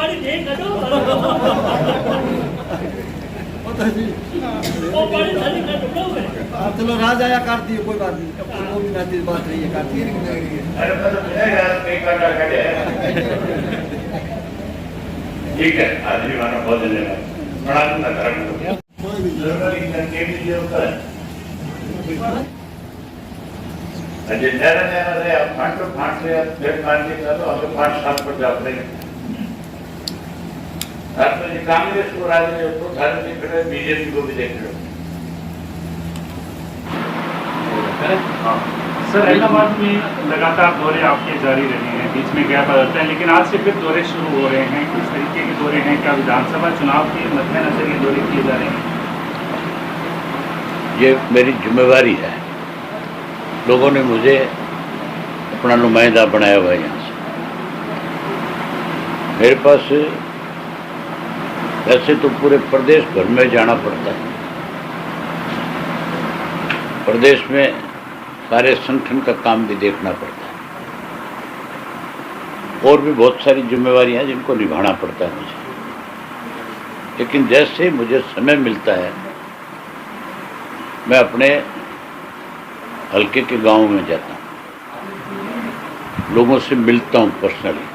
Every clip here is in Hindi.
पानी नहीं करो वो पानी खाली कर दो मैं चलो राज आया काट दिए कोई बात नहीं वो भी नाती बात नहीं है काट दिए अरे मतलब यार नहीं करना करे ठीक है आदमी मानो बहुत धन्यवाद बड़ा ना कर जरूरी करके भी ये होता है अजय नया नया है आप फांट से फिर फांट के चलो अब 5-7 पर जा रहे हैं तो ये कांग्रेस को राज्य को धारण देख रहे बीजेपी को भी देख रहे सर इलाहाबाद में लगातार दौरे आपके जारी रहे हैं, बीच में गैप बदलता है, लेकिन आज से फिर दौरे शुरू हो रहे हैं। किस तरीके के दौरे हैं? क्या विधानसभा चुनाव के मद्देनजर ये दौरे किए जा रहे हैं? ये मेरी जिम्मेवारी है। लोगों ने मुझे अपना नुमाइंदा बनाया हुआ है यहाँ से। मेरे पास वैसे तो पूरे प्रदेश भर में जाना पड़ता है। प्रदेश में सारे संगठन का काम भी देखना पड़ता है और भी बहुत सारी जिम्मेवारियां जिनको निभाना पड़ता है मुझे। लेकिन जैसे मुझे समय मिलता है मैं अपने हल्के के गांव में जाता हूँ, लोगों से मिलता हूँ पर्सनली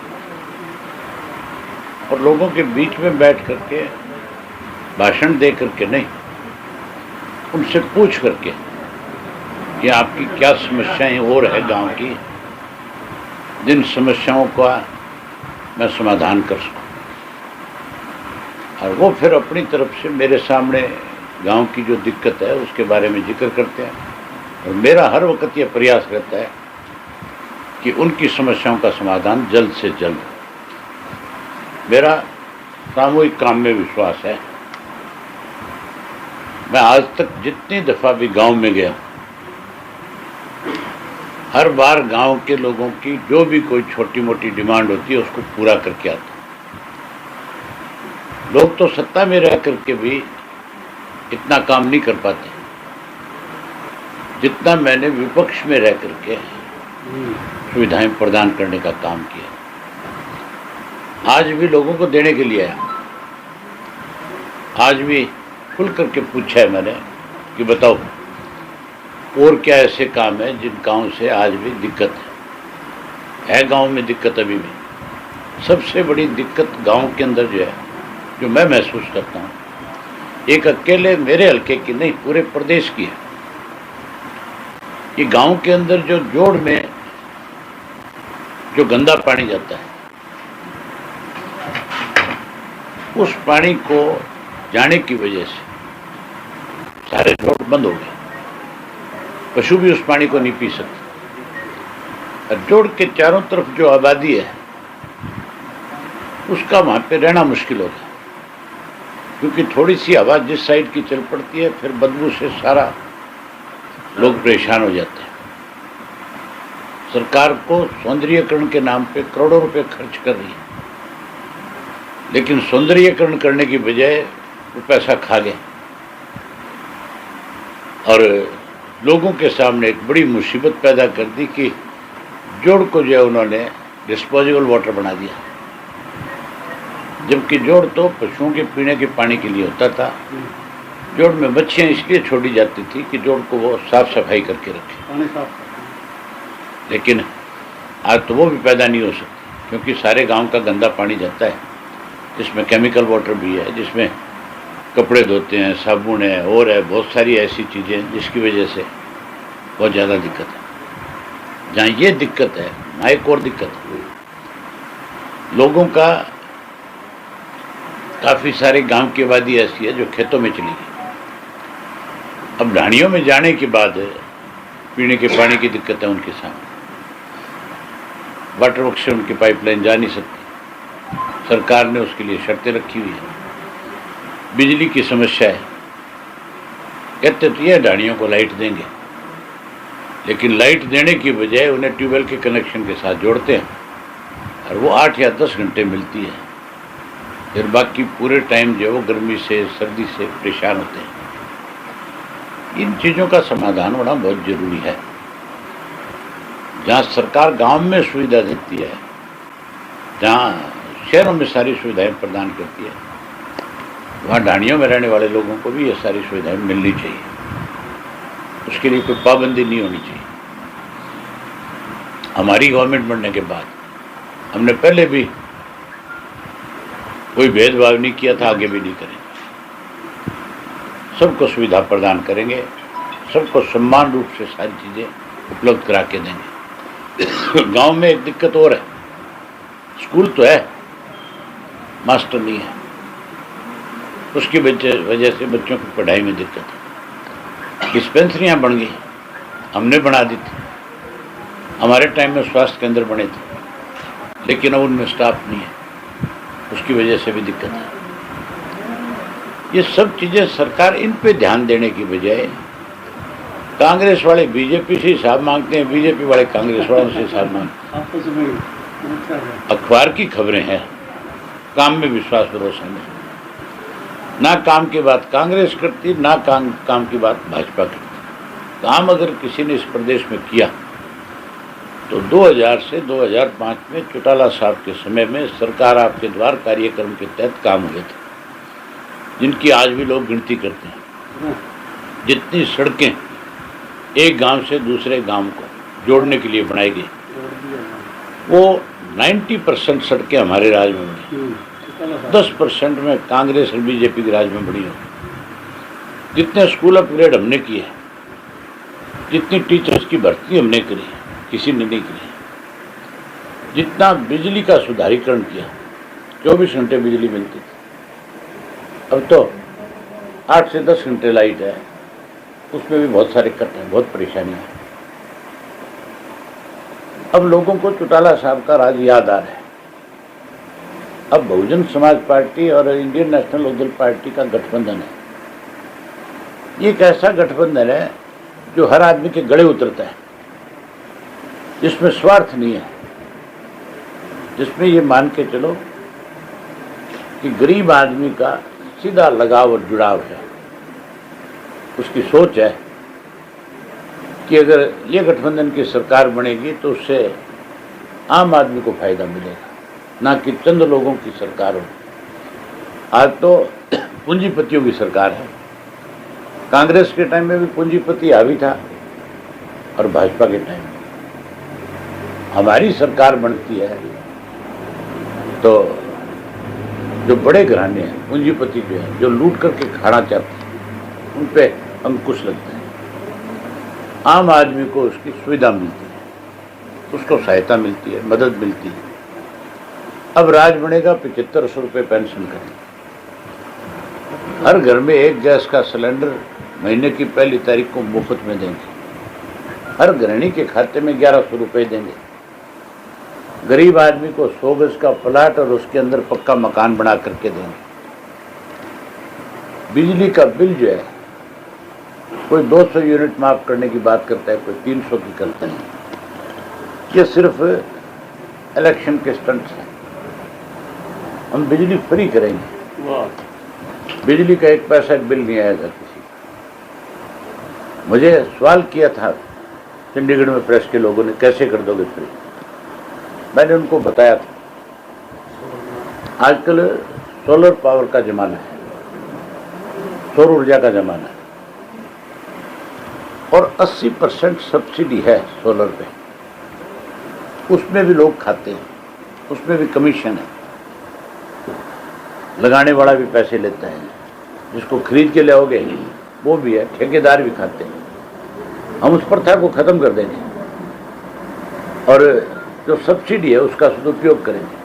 और लोगों के बीच में बैठ करके भाषण दे करके नहीं, उनसे पूछ करके कि आपकी क्या समस्याएं और है गांव की, जिन समस्याओं का मैं समाधान कर सकूं। और वो फिर अपनी तरफ से मेरे सामने गांव की जो दिक्कत है उसके बारे में जिक्र करते हैं और मेरा हर वक्त ये प्रयास रहता है कि उनकी समस्याओं का समाधान जल्द से जल्द। मेरा सामूहिक काम में विश्वास है। मैं आज तक जितनी दफ़ा भी गांव में गया हर बार गांव के लोगों की जो भी कोई छोटी मोटी डिमांड होती है उसको पूरा करके आता। लोग तो सत्ता में रह करके भी इतना काम नहीं कर पाते जितना मैंने विपक्ष में रह करके सुविधाएं प्रदान करने का काम किया। आज भी लोगों को देने के लिए आया। आज भी खुल करके पूछा है मैंने कि बताओ और क्या ऐसे काम है जिन कामों से आज भी दिक्कत है गांव में दिक्कत अभी भी। सबसे बड़ी दिक्कत गांव के अंदर जो है, जो मैं महसूस करता हूँ, एक अकेले मेरे हल्के की नहीं पूरे प्रदेश की है। ये गांव के अंदर जो जोड़ में जो गंदा पानी जाता है उस पानी को जाने की वजह से सारे जोड़ बंद हो गए। पशु भी उस पानी को नहीं पी सकते। जोड़ के चारों तरफ जो आबादी है उसका वहाँ पे रहना मुश्किल होता है क्योंकि थोड़ी सी हवा जिस साइड की चल पड़ती है फिर बदबू से सारा लोग परेशान हो जाते हैं। सरकार को सौंदर्यीकरण के नाम पे करोड़ों रुपए खर्च कर रही है, लेकिन सौंदर्यीकरण करने की बजाय वो पैसा खा गए और लोगों के सामने एक बड़ी मुसीबत पैदा कर दी कि जोड़ को जो है उन्होंने डिस्पोजेबल वाटर बना दिया, जबकि जोड़ तो पशुओं के पीने के पानी के लिए होता था। जोड़ में मच्छियाँ इसलिए छोड़ी जाती थी कि जोड़ को वो साफ सफाई करके रखे, लेकिन आज तो वो भी पैदा नहीं हो सकती क्योंकि सारे गांव का गंदा पानी जाता है जिसमें केमिकल वाटर भी है, जिसमें कपड़े धोते हैं, साबुन है और है बहुत सारी ऐसी चीज़ें जिसकी वजह से बहुत ज़्यादा दिक्कत है। जहाँ ये दिक्कत है वहाँ एक और दिक्कत है। लोगों का काफ़ी सारे गांव की आबादी ऐसी है जो खेतों में चली गई। अब ढाणियों में जाने के बाद पीने के पानी की दिक्कत है उनके सामने। वाटर वर्क से उनकी पाइपलाइन जा नहीं सकती। सरकार ने उसके लिए शर्तें रखी हुई है। बिजली की समस्या है, कहते तो ये ढाणियों को लाइट देंगे, लेकिन लाइट देने की बजाय उन्हें ट्यूबवेल के कनेक्शन के साथ जोड़ते हैं और वो 8 या 10 घंटे मिलती है। फिर बाकी पूरे टाइम जो वो गर्मी से सर्दी से परेशान होते हैं। इन चीज़ों का समाधान होना बहुत ज़रूरी है। जहाँ सरकार गांव में सुविधा देती है, जहाँ शहरों में सारी सुविधाएं प्रदान करती है, वहाँ ढाणियों में रहने वाले लोगों को भी ये सारी सुविधाएं मिलनी चाहिए। उसके लिए कोई पाबंदी नहीं होनी चाहिए। हमारी गवर्नमेंट बनने के बाद हमने पहले भी कोई भेदभाव नहीं किया था, आगे भी नहीं करेंगे। सबको सुविधा प्रदान करेंगे, सबको समान रूप से सारी चीज़ें उपलब्ध करा के देंगे। गांव में एक दिक्कत और है, स्कूल तो है, मास्टर नहीं है, उसकी वजह से बच्चों की पढ़ाई में दिक्कत है। डिस्पेंसरियाँ बन गई, हमने बना दी थी, हमारे टाइम में स्वास्थ्य केंद्र बने थे, लेकिन अब उनमें स्टाफ नहीं है, उसकी वजह से भी दिक्कत है। ये सब चीज़ें सरकार इन पे ध्यान देने की बजाय कांग्रेस वाले बीजेपी से हिसाब मांगते हैं, बीजेपी वाले कांग्रेस वालों से हिसाब मांगते हैं। अखबार की खबरें हैं, काम में विश्वास भरोसा नहीं। ना काम की बात कांग्रेस करती, ना काम की बात भाजपा करती। काम अगर किसी ने इस प्रदेश में किया तो 2000 से 2005 में चौटाला साहब के समय में सरकार आपके द्वार कार्यक्रम के तहत काम हुए थे, जिनकी आज भी लोग गिनती करते हैं। जितनी सड़कें एक गांव से दूसरे गांव को जोड़ने के लिए बनाई गई, वो 90% सड़कें हमारे राज्य में बनी, 10% में कांग्रेस और बीजेपी के राज्य में बनी हो। जितने स्कूल अपग्रेड हमने किए, जितनी टीचर्स की भर्ती हमने करी, किसी ने नहीं करी। जितना बिजली का सुधारीकरण किया, 24 घंटे बिजली मिलती थी, अब तो 8 से 10 घंटे लाइट है, उसमें भी बहुत सारे कट हैं, बहुत परेशानियां हैं। अब लोगों को चौटाला साहब का राज याद आ रहा है। अब बहुजन समाज पार्टी और इंडियन नेशनल लोकदल पार्टी का गठबंधन है। ये एक ऐसा गठबंधन है जो हर आदमी के गले उतरता है, जिसमें स्वार्थ नहीं है, जिसमें ये मान के चलो कि गरीब आदमी का सीधा लगाव और जुड़ाव है। उसकी सोच है कि अगर ये गठबंधन की सरकार बनेगी तो उससे आम आदमी को फायदा मिलेगा, ना कि चंद लोगों की सरकार हो। आज तो पूंजीपतियों की सरकार है। कांग्रेस के टाइम में भी पूंजीपति हावी था और भाजपा के टाइम में। हमारी सरकार बनती है तो जो बड़े घराने हैं, पूंजीपति जो है, जो लूट करके खाना चाहते हैं, उन पे अंकुश लगता है। आम आदमी को उसकी सुविधा मिलती है, उसको सहायता मिलती है, मदद मिलती है। अब राज बनेगा 7500 रुपये पेंशन करेंगे। हर घर में एक गैस का सिलेंडर महीने की पहली तारीख को मुफ्त में देंगे। हर गृहिणी के खाते में 1100 रुपये देंगे। गरीब आदमी को 100 गज का प्लाट और उसके अंदर पक्का मकान बना करके देंगे। बिजली का बिल जो है, कोई 200 यूनिट माफ करने की बात करता है, कोई 300 की करता है। ये सिर्फ इलेक्शन के स्टंट्स हैं। हम बिजली फ्री करेंगे, बिजली का 1 पैसा बिल नहीं आएगा किसी को। मुझे सवाल किया था चंडीगढ़ में प्रेस के लोगों ने, कैसे कर दोगे फ्री? मैंने उनको बताया था, आजकल सोलर पावर का जमाना है, सौर ऊर्जा का जमाना है, और 80% सब्सिडी है सोलर पे। उसमें भी लोग खाते हैं, उसमें भी कमीशन है। लगाने वाला भी पैसे लेता है, जिसको खरीद के लाओगे वो भी है, ठेकेदार भी खाते हैं। हम उस प्रथा को खत्म कर देंगे और जो सब्सिडी है उसका सदुपयोग करेंगे।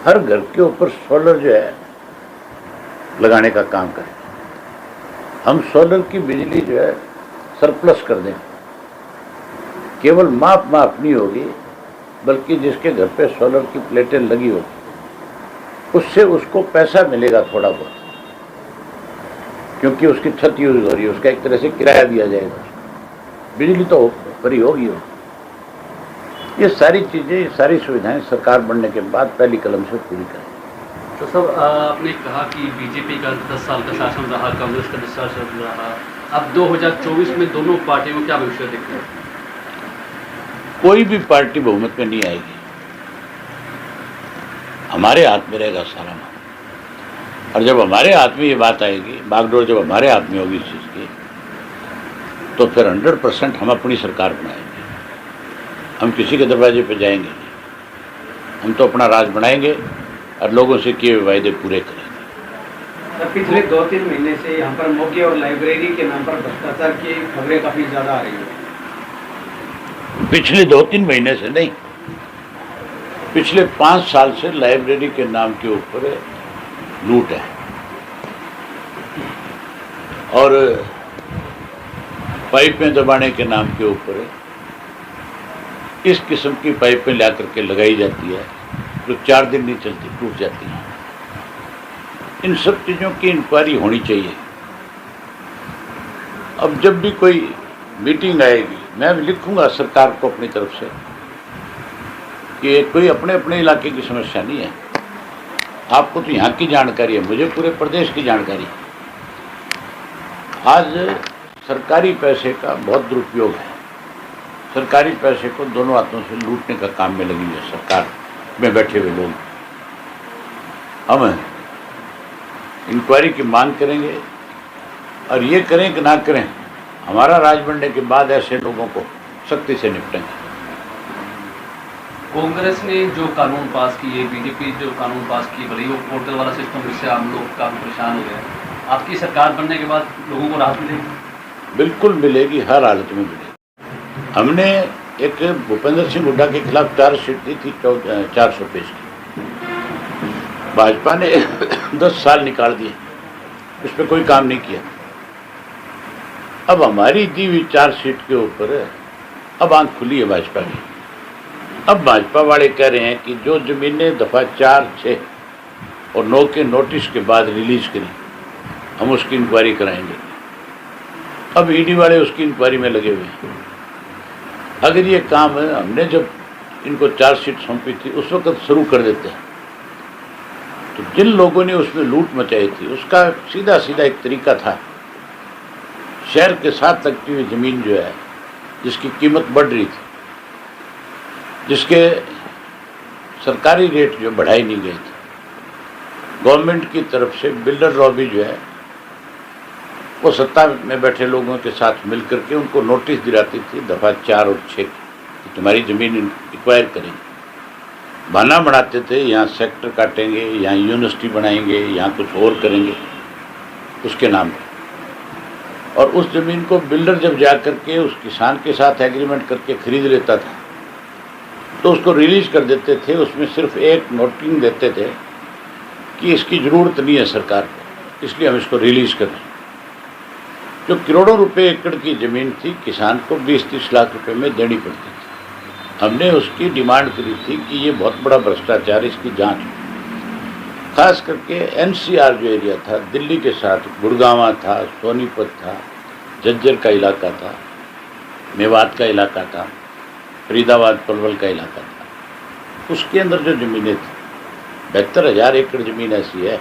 हर घर के ऊपर सोलर जो है लगाने का काम करें। हम सोलर की बिजली जो है सरप्लस कर दें। केवल माप नहीं होगी, बल्कि जिसके घर पे सोलर की प्लेटें लगी हो, उससे उसको पैसा मिलेगा थोड़ा बहुत, क्योंकि उसकी छत यूज हो रही है, उसका एक तरह से किराया दिया जाएगा। बिजली तो फ्री होगी हो। ये सारी चीज़ें, ये सारी सुविधाएं सरकार बनने के बाद पहली कलम से पूरी करें। तो सब आपने कहा कि बीजेपी का 10 साल का शासन रहा, कांग्रेस का 10 साल शासन रहा। अब 2024 में दोनों पार्टियों में क्या भविष्य दिखता है? कोई भी पार्टी बहुमत में नहीं आएगी। हमारे हाथ में रहेगा सारा मामला। और जब हमारे हाथ में ये बात आएगी, बागडोर जब हमारे हाथ में होगी इस चीज़ की, तो फिर 100% हम अपनी सरकार बनाएंगे। हम किसी के दरवाजे पे जाएंगे नहीं, हम तो अपना राज बनाएंगे और लोगों से किए हुए वायदे पूरे करेंगे। पिछले 2-3 महीने से यहाँ पर मोगी और लाइब्रेरी के नाम पर भ्रष्टाचार की खबरें काफी ज्यादा आ रही है। पिछले 2-3 महीने से नहीं, पिछले 5 साल से लाइब्रेरी के नाम के ऊपर लूट है। और पाइपें दबाने के नाम के ऊपर इस किस्म की पाइपें ला करके लगाई जाती है जो 4 दिन नहीं चलती, टूट जाती है। इन सब चीज़ों की इंक्वायरी होनी चाहिए। अब जब भी कोई मीटिंग आएगी, मैं भी लिखूंगा सरकार को अपनी तरफ से कि कोई अपने अपने इलाके की समस्या नहीं है। आपको तो यहाँ की जानकारी है, मुझे पूरे प्रदेश की जानकारी है। आज सरकारी पैसे का बहुत दुरुपयोग है। सरकारी पैसे को दोनों हाथों से लूटने का काम में लगी है सरकार में बैठे हुए लोग। हम इंक्वायरी की मांग करेंगे और ये करें कि ना करें, हमारा राज बनने के बाद ऐसे लोगों को सख्ती से निपटेंगे। कांग्रेस ने जो कानून पास किए, बीजेपी जो कानून पास की, भले वो पोर्टल वाला सिस्टम, जिससे हम लोग काफी परेशान हो गए, आपकी सरकार बनने के बाद लोगों को राहत मिलेगी? बिल्कुल मिलेगी, हर हालत में मिलेगी। हमने एक भूपेंद्र सिंह हुड्डा के खिलाफ चार्जशीट दी थी 400 पेज की। भाजपा ने 10 साल निकाल दिए, उस पर कोई काम नहीं किया। अब हमारी दी हुई चार्जशीट के ऊपर अब आंख खुली है भाजपा की। अब भाजपा वाले कह रहे हैं कि जो जमीनें दफ़ा 4, 6 और 9 के नोटिस के बाद रिलीज करें, हम उसकी इंक्वायरी कराएंगे। अब ईडी वाले उसकी इंक्वायरी में लगे हुए हैं। अगर ये काम है, हमने जब इनको चार्जशीट सौंपी थी उस वक्त शुरू कर देते हैं, तो जिन लोगों ने उसमें लूट मचाई थी उसका सीधा सीधा एक तरीका था। शहर के साथ लगती हुई ज़मीन जो है, जिसकी कीमत बढ़ रही थी, जिसके सरकारी रेट जो बढ़ाई नहीं गए थे, गवर्नमेंट की तरफ से बिल्डर लॉबी जो है वो सत्ता में बैठे लोगों के साथ मिलकर के उनको नोटिस दिलाती थी दफ़ा 4 और 6 कि तुम्हारी ज़मीन एक्वायर करेंगे। बहाना बनाते थे, यहाँ सेक्टर काटेंगे, यहाँ यूनिवर्सिटी बनाएंगे, यहाँ कुछ और करेंगे उसके नाम पे। और उस ज़मीन को बिल्डर जब जा करके उस किसान के साथ एग्रीमेंट करके ख़रीद लेता था तो उसको रिलीज़ कर देते थे। उसमें सिर्फ एक नोटिंग देते थे कि इसकी ज़रूरत नहीं है सरकार को, इसलिए हम इसको रिलीज़ करें। जो करोड़ों रुपए एकड़ की ज़मीन थी, किसान को 20-30 लाख रुपए में देनी पड़ती थी। हमने उसकी डिमांड करी थी कि ये बहुत बड़ा भ्रष्टाचार, इसकी जांच हो। खास करके एनसीआर जो एरिया था, दिल्ली के साथ गुड़गांव था, सोनीपत था, झज्जर का इलाका था, मेवात का इलाका था, फरीदाबाद पलवल का इलाका था, उसके अंदर जो ज़मीनें थी 72,000 एकड़ ज़मीन ऐसी है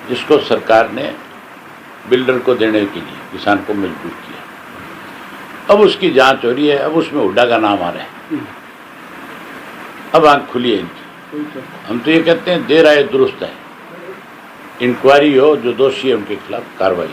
जिसको सरकार ने बिल्डर को देने के लिए किसान को मजबूर किया। अब उसकी जांच हो रही है, अब उसमें हुड्डा का नाम आ रहा है। अब आंख खुली है इनकी। हम तो ये कहते हैं देर आए दुरुस्त है, इंक्वायरी हो, जो दोषी है उनके खिलाफ कार्रवाई।